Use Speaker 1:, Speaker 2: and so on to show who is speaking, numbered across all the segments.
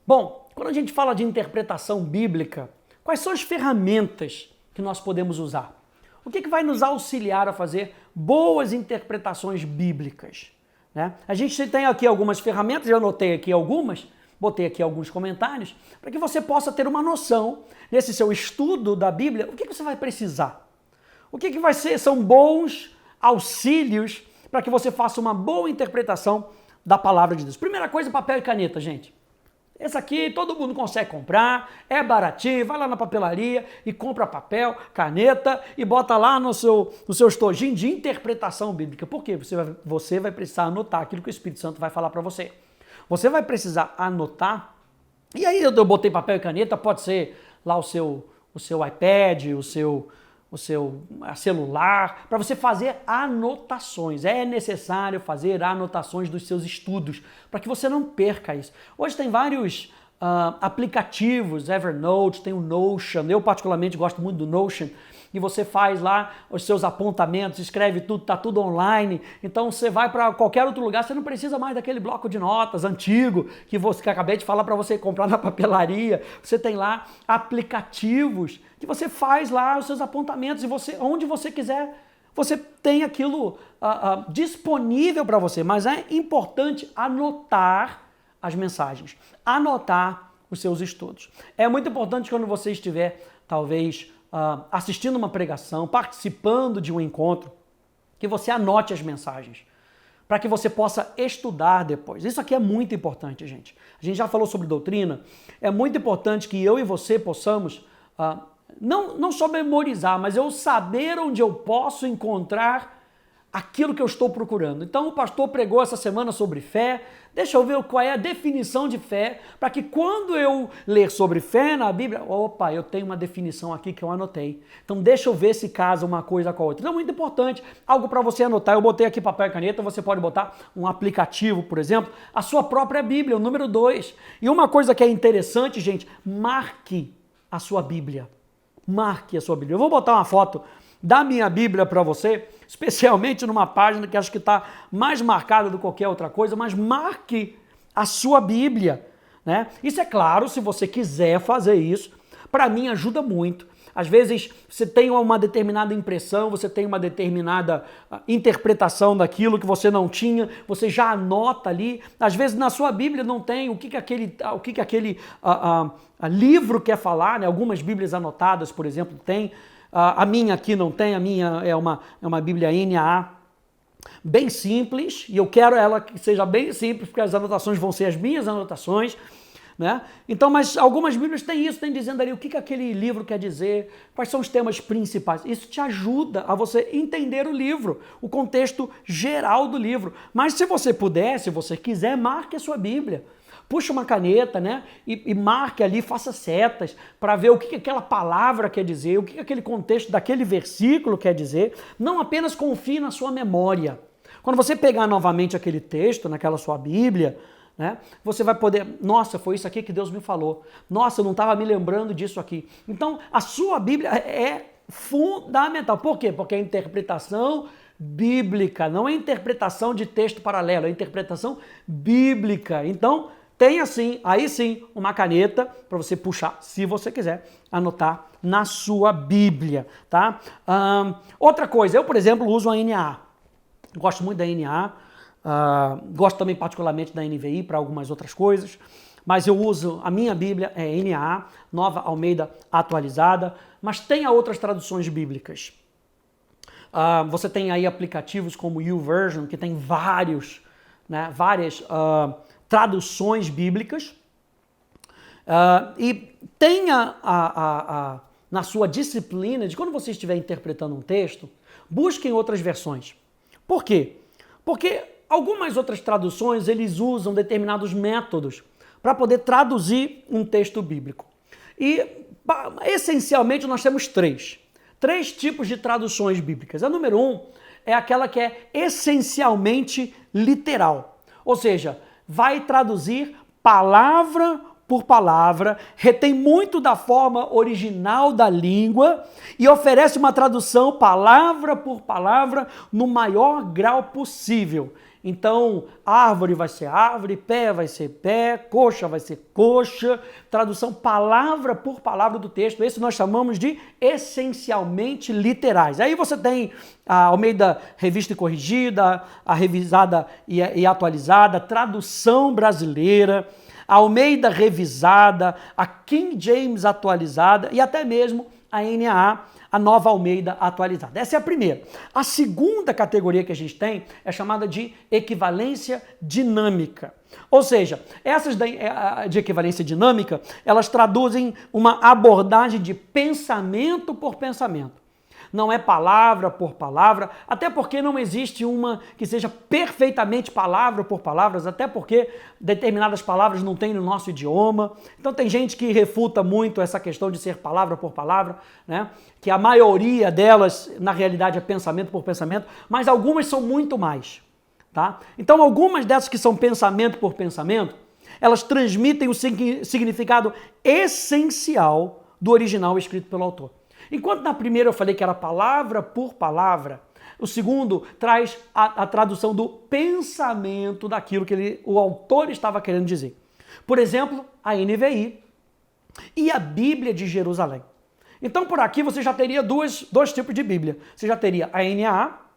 Speaker 1: Bom, quando a gente fala de interpretação bíblica, quais são as ferramentas que nós podemos usar? O que vai nos auxiliar a fazer boas interpretações bíblicas? Né? A gente tem aqui algumas ferramentas, eu anotei aqui algumas, botei aqui alguns comentários, para que você possa ter uma noção, nesse seu estudo da Bíblia, o que você vai precisar. O que são bons auxílios para que você faça uma boa interpretação da palavra de Deus. Primeira coisa, papel e caneta, gente. Esse aqui todo mundo consegue comprar, é baratinho, vai lá na papelaria e compra papel, caneta e bota lá no seu estojinho de interpretação bíblica. Por quê? Você vai precisar anotar aquilo que o Espírito Santo vai falar para você. Você vai precisar anotar, e aí eu botei papel e caneta, pode ser lá o seu iPad, o seu celular, para você fazer anotações. É necessário fazer anotações dos seus estudos, para que você não perca isso. Hoje tem vários aplicativos, Evernote, tem o Notion, eu particularmente gosto muito do Notion, e você faz lá os seus apontamentos, escreve tudo, tá tudo online, então você vai para qualquer outro lugar, você não precisa mais daquele bloco de notas antigo que acabei de falar para você comprar na papelaria. Você tem lá aplicativos que você faz lá os seus apontamentos e onde você quiser, você tem aquilo disponível para você, mas é importante anotar as mensagens, anotar os seus estudos. É muito importante quando você estiver, talvez, assistindo uma pregação, participando de um encontro, que você anote as mensagens, para que você possa estudar depois. Isso aqui é muito importante, gente. A gente já falou sobre doutrina, é muito importante que eu e você possamos não só memorizar, mas eu saber onde eu posso encontrar aquilo que eu estou procurando. Então o pastor pregou essa semana sobre fé, deixa eu ver qual é a definição de fé, para que quando eu ler sobre fé na Bíblia, opa, eu tenho uma definição aqui que eu anotei. Então deixa eu ver se casa uma coisa com a outra. Então é muito importante, algo para você anotar. Eu botei aqui papel e caneta, você pode botar um aplicativo, por exemplo, a sua própria Bíblia, o número 2. E uma coisa que é interessante, gente, marque a sua Bíblia. Marque a sua Bíblia. Eu vou botar uma foto da minha Bíblia para você, especialmente numa página que acho que está mais marcada do que qualquer outra coisa, mas marque a sua Bíblia, né? Isso é claro, se você quiser fazer isso, para mim ajuda muito. Às vezes você tem uma determinada impressão, você tem uma determinada interpretação daquilo que você não tinha, você já anota ali. Às vezes na sua Bíblia não tem o que aquele livro quer falar, né? Algumas Bíblias anotadas, por exemplo, tem. A minha aqui não tem, a minha é uma Bíblia NAA, bem simples, e eu quero ela que seja bem simples, porque as anotações vão ser as minhas anotações, né? Então, mas algumas Bíblias têm isso, tem dizendo ali o que aquele livro quer dizer, quais são os temas principais. Isso te ajuda a você entender o livro, o contexto geral do livro. Mas se você puder, se você quiser, marque a sua Bíblia. Puxa uma caneta, né? E marque ali, faça setas para ver o que aquela palavra quer dizer, o que aquele contexto daquele versículo quer dizer. Não apenas confie na sua memória. Quando você pegar novamente aquele texto naquela sua Bíblia, né? Você vai poder, nossa, foi isso aqui que Deus me falou. Nossa, eu não estava me lembrando disso aqui. Então, a sua Bíblia é fundamental. Por quê? Porque a interpretação bíblica, não é interpretação de texto paralelo, é interpretação bíblica. Então, tem assim, aí sim, uma caneta para você puxar, se você quiser, anotar na sua Bíblia, tá? Outra coisa, eu, por exemplo, uso a NAA. Gosto muito da NAA, gosto também particularmente da NVI para algumas outras coisas, mas eu uso, a minha Bíblia é NAA, Nova Almeida Atualizada, mas tem outras traduções bíblicas. Você tem aí aplicativos como o YouVersion, que tem várias traduções bíblicas, e tenha na sua disciplina de quando você estiver interpretando um texto, busquem outras versões. Por quê? Porque algumas outras traduções eles usam determinados métodos para poder traduzir um texto bíblico. E essencialmente nós temos três tipos de traduções bíblicas. A número 1 é aquela que é essencialmente literal, ou seja, vai traduzir palavra por palavra, retém muito da forma original da língua e oferece uma tradução palavra por palavra no maior grau possível. Então, árvore vai ser árvore, pé vai ser pé, coxa vai ser coxa. Tradução palavra por palavra do texto. Esse nós chamamos de essencialmente literais. Aí você tem a Almeida Revista e Corrigida, a Revisada e Atualizada, tradução brasileira, a Almeida Revisada, a King James Atualizada e até mesmo a NAA, a Nova Almeida Atualizada. Essa é a primeira. A segunda categoria que a gente tem é chamada de equivalência dinâmica. Ou seja, essas de equivalência dinâmica, elas traduzem uma abordagem de pensamento por pensamento. Não é palavra por palavra, até porque não existe uma que seja perfeitamente palavra por palavras, até porque determinadas palavras não tem no nosso idioma. Então tem gente que refuta muito essa questão de ser palavra por palavra, né? Que a maioria delas, na realidade, é pensamento por pensamento, mas algumas são muito mais. Tá? Então algumas dessas que são pensamento por pensamento, elas transmitem o significado essencial do original escrito pelo autor. Enquanto na primeira eu falei que era palavra por palavra, o segundo traz a tradução do pensamento daquilo que o autor estava querendo dizer. Por exemplo, a NVI e a Bíblia de Jerusalém. Então por aqui você já teria dois tipos de Bíblia. Você já teria a NAA,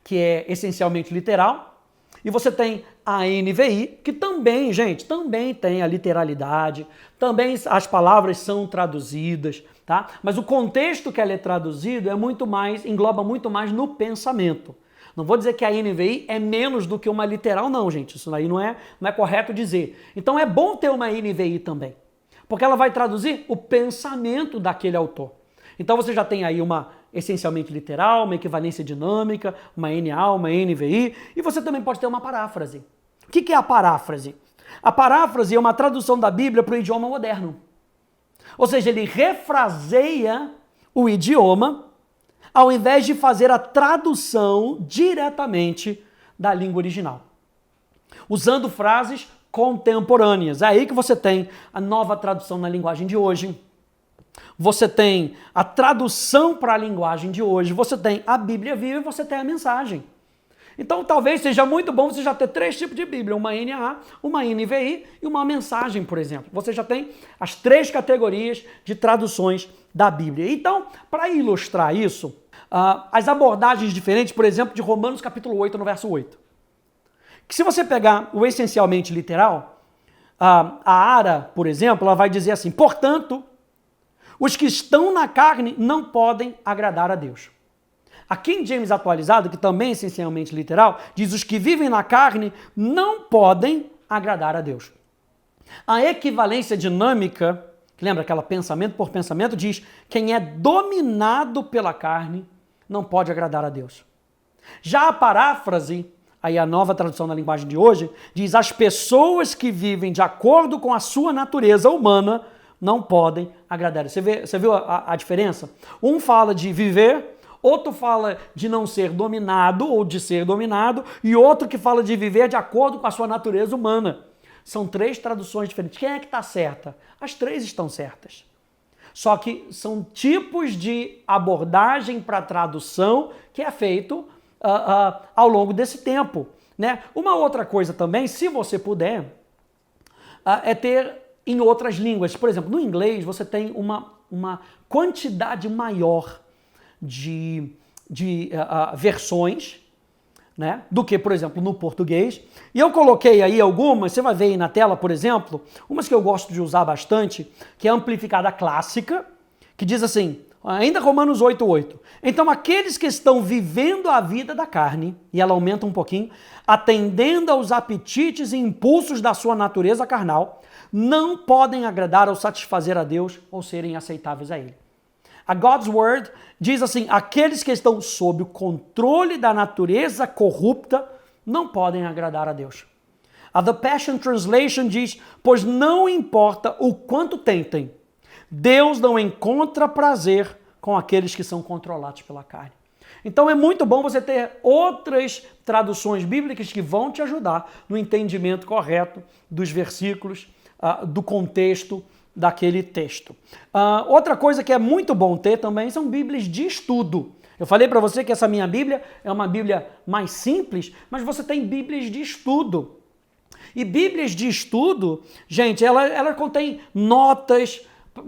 Speaker 1: que é essencialmente literal, e você tem a NVI, que também, gente, também tem a literalidade, também as palavras são traduzidas, tá? Mas o contexto que ela é traduzido engloba muito mais no pensamento. Não vou dizer que a NVI é menos do que uma literal, não, gente. Isso aí não é correto dizer. Então é bom ter uma NVI também, porque ela vai traduzir o pensamento daquele autor. Então você já tem aí uma essencialmente literal, uma equivalência dinâmica, uma NA, uma NVI, e você também pode ter uma paráfrase. O que é a paráfrase? A paráfrase é uma tradução da Bíblia para o idioma moderno. Ou seja, ele refraseia o idioma ao invés de fazer a tradução diretamente da língua original, usando frases contemporâneas. É aí que você tem a nova tradução na linguagem de hoje. Você tem a tradução para a linguagem de hoje, você tem a Bíblia viva e você tem a mensagem. Então talvez seja muito bom você já ter 3 tipos de Bíblia, uma NAA, uma NVI e uma mensagem, por exemplo. Você já tem as 3 categorias de traduções da Bíblia. Então, para ilustrar isso, as abordagens diferentes, por exemplo, de Romanos capítulo 8, no verso 8. Que se você pegar o essencialmente literal, a Ara, por exemplo, ela vai dizer assim: portanto, os que estão na carne não podem agradar a Deus. A King James Atualizada, que também é essencialmente literal, diz: os que vivem na carne não podem agradar a Deus. A equivalência dinâmica, lembra aquela pensamento por pensamento, diz: quem é dominado pela carne não pode agradar a Deus. Já a paráfrase, aí a nova tradução na linguagem de hoje, diz: as pessoas que vivem de acordo com a sua natureza humana não podem agradar. Você viu a diferença? Um fala de viver, outro fala de não ser dominado ou de ser dominado, e outro que fala de viver de acordo com a sua natureza humana. São 3 traduções diferentes. Quem é que está certa? As 3 estão certas. Só que são tipos de abordagem para tradução que é feito ao longo desse tempo, né? Uma outra coisa também, se você puder, é ter em outras línguas. Por exemplo, no inglês você tem uma quantidade maior de versões, né, do que, por exemplo, no português. E eu coloquei aí algumas, você vai ver aí na tela, por exemplo, umas que eu gosto de usar bastante, que é a amplificada clássica, que diz assim, ainda Romanos 8:8. Então aqueles que estão vivendo a vida da carne, e ela aumenta um pouquinho, atendendo aos apetites e impulsos da sua natureza carnal, não podem agradar ou satisfazer a Deus ou serem aceitáveis a Ele. A God's Word diz assim: aqueles que estão sob o controle da natureza corrupta não podem agradar a Deus. A The Passion Translation diz: pois não importa o quanto tentem, Deus não encontra prazer com aqueles que são controlados pela carne. Então é muito bom você ter outras traduções bíblicas que vão te ajudar no entendimento correto dos versículos, do contexto daquele texto. Outra coisa que é muito bom ter também são bíblias de estudo. Eu falei para você que essa minha Bíblia é uma Bíblia mais simples, mas você tem Bíblias de estudo. E Bíblias de estudo, gente, ela contém notas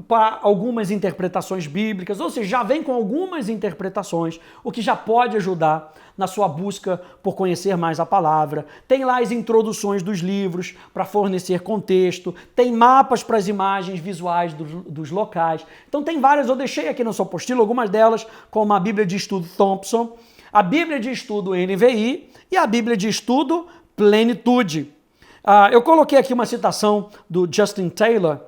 Speaker 1: para algumas interpretações bíblicas, ou seja, já vem com algumas interpretações, o que já pode ajudar na sua busca por conhecer mais a palavra. Tem lá as introduções dos livros para fornecer contexto, tem mapas para as imagens visuais dos locais. Então tem várias, eu deixei aqui na sua apostila algumas delas, como a Bíblia de Estudo Thompson, a Bíblia de Estudo NVI e a Bíblia de Estudo Plenitude. Eu coloquei aqui uma citação do Justin Taylor,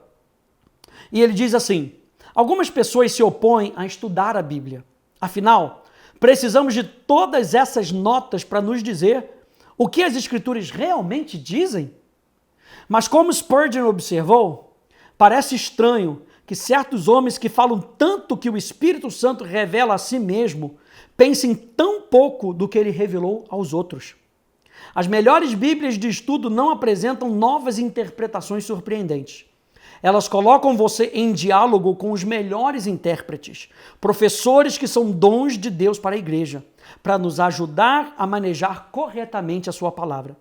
Speaker 1: e ele diz assim: algumas pessoas se opõem a estudar a Bíblia. Afinal, precisamos de todas essas notas para nos dizer o que as Escrituras realmente dizem? Mas como Spurgeon observou, parece estranho que certos homens que falam tanto que o Espírito Santo revela a si mesmo pensem tão pouco do que ele revelou aos outros. As melhores Bíblias de estudo não apresentam novas interpretações surpreendentes. Elas colocam você em diálogo com os melhores intérpretes, professores que são dons de Deus para a igreja, para nos ajudar a manejar corretamente a sua palavra.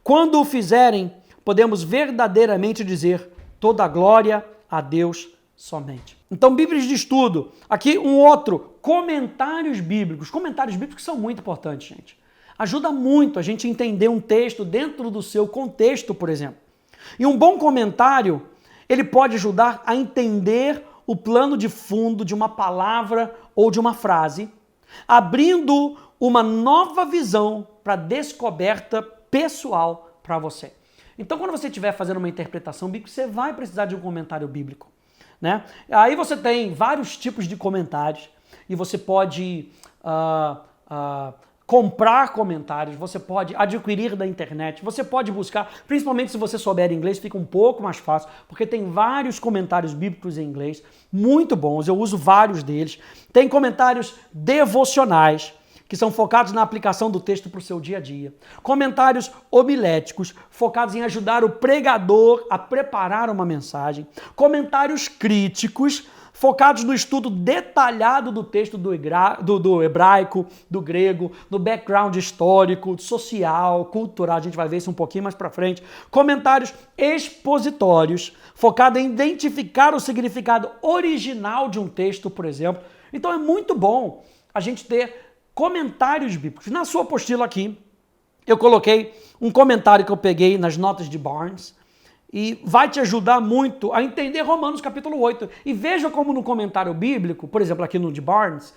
Speaker 1: Quando o fizerem, podemos verdadeiramente dizer toda a glória a Deus somente. Então, Bíblias de estudo. Aqui um outro, comentários bíblicos. Comentários bíblicos são muito importantes, gente. Ajuda muito a gente entender um texto dentro do seu contexto, por exemplo. E um bom comentário, ele pode ajudar a entender o plano de fundo de uma palavra ou de uma frase, abrindo uma nova visão para descoberta pessoal para você. Então, quando você estiver fazendo uma interpretação bíblica, você vai precisar de um comentário bíblico, né? Aí você tem vários tipos de comentários e você pode comprar comentários, você pode adquirir da internet, você pode buscar, principalmente se você souber inglês, fica um pouco mais fácil, porque tem vários comentários bíblicos em inglês, muito bons, eu uso vários deles. Tem comentários devocionais, que são focados na aplicação do texto para o seu dia a dia. Comentários homiléticos, focados em ajudar o pregador a preparar uma mensagem. Comentários críticos, focados no estudo detalhado do texto do hebraico, do grego, no background histórico, social, cultural, a gente vai ver isso um pouquinho mais para frente. Comentários expositórios, focados em identificar o significado original de um texto, por exemplo. Então é muito bom a gente ter comentários bíblicos. Na sua apostila aqui, eu coloquei um comentário que eu peguei nas notas de Barnes, e vai te ajudar muito a entender Romanos capítulo 8. E veja como no comentário bíblico, por exemplo, aqui no de Barnes,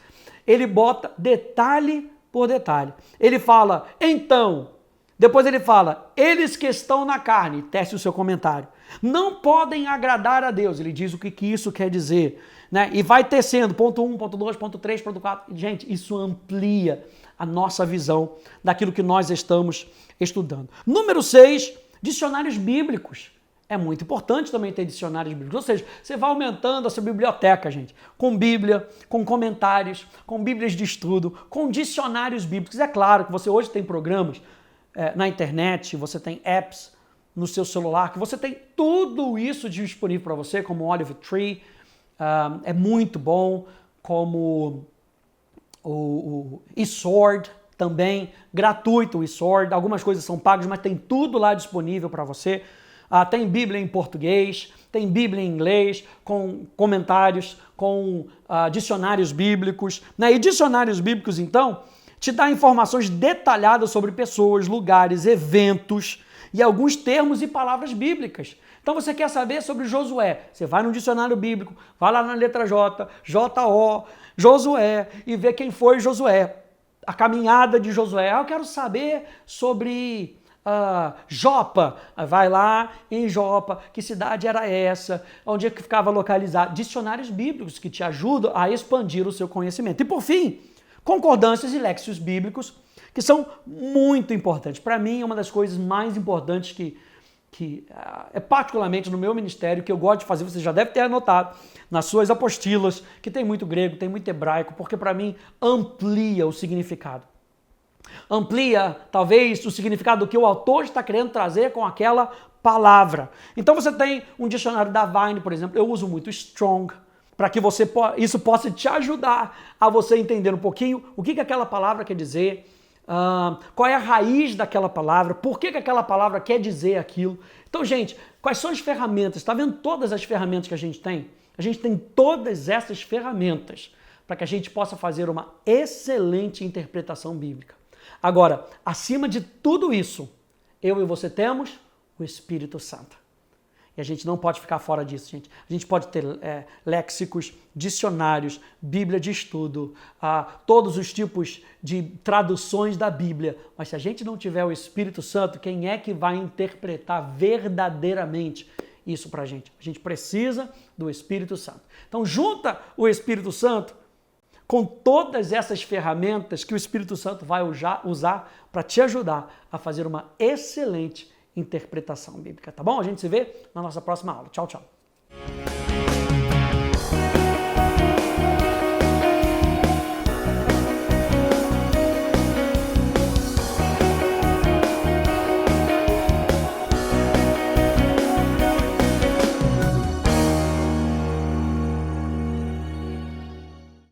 Speaker 1: ele bota detalhe por detalhe. Ele fala, então, depois ele fala, eles que estão na carne, teste o seu comentário, não podem agradar a Deus. Ele diz o que isso quer dizer, né? E vai tecendo, ponto 1, ponto 2, ponto 3, ponto 4. Gente, isso amplia a nossa visão daquilo que nós estamos estudando. Número 6, dicionários bíblicos. É muito importante também ter dicionários bíblicos, ou seja, você vai aumentando a sua biblioteca, gente, com Bíblia, com comentários, com Bíblias de estudo, com dicionários bíblicos. É claro que você hoje tem programas na internet, você tem apps no seu celular, que você tem tudo isso disponível para você, como o Olive Tree, é muito bom, como o eSword, também gratuito o eSword, algumas coisas são pagas, mas tem tudo lá disponível para você. Tem Bíblia em português, tem Bíblia em inglês, com comentários, com dicionários bíblicos, né? E dicionários bíblicos, então, te dá informações detalhadas sobre pessoas, lugares, eventos e alguns termos e palavras bíblicas. Então você quer saber sobre Josué, você vai no dicionário bíblico, vai lá na letra J, J-O, Josué, e vê quem foi Josué, a caminhada de Josué. Eu quero saber sobre Jopa, vai lá em Jopa, que cidade era essa, onde é que ficava localizado. Dicionários bíblicos que te ajudam a expandir o seu conhecimento. E por fim, concordâncias e léxicos bíblicos, que são muito importantes. Para mim, é uma das coisas mais importantes que é particularmente no meu ministério, que eu gosto de fazer, você já deve ter anotado nas suas apostilas, que tem muito grego, tem muito hebraico, porque para mim amplia o significado. Amplia, talvez, o significado do que o autor está querendo trazer com aquela palavra. Então você tem um dicionário da Vine, por exemplo, eu uso muito Strong, para que isso possa te ajudar a você entender um pouquinho o que aquela palavra quer dizer, qual é a raiz daquela palavra, por que aquela palavra quer dizer aquilo. Então, gente, quais são as ferramentas? Está vendo todas as ferramentas que a gente tem? A gente tem todas essas ferramentas para que a gente possa fazer uma excelente interpretação bíblica. Agora, acima de tudo isso, eu e você temos o Espírito Santo. E a gente não pode ficar fora disso, gente. A gente pode ter léxicos, dicionários, Bíblia de estudo, todos os tipos de traduções da Bíblia. Mas se a gente não tiver o Espírito Santo, quem é que vai interpretar verdadeiramente isso pra gente? A gente precisa do Espírito Santo. Então junta o Espírito Santo com todas essas ferramentas que o Espírito Santo vai usar para te ajudar a fazer uma excelente interpretação bíblica, tá bom? A gente se vê na nossa próxima aula. Tchau, tchau.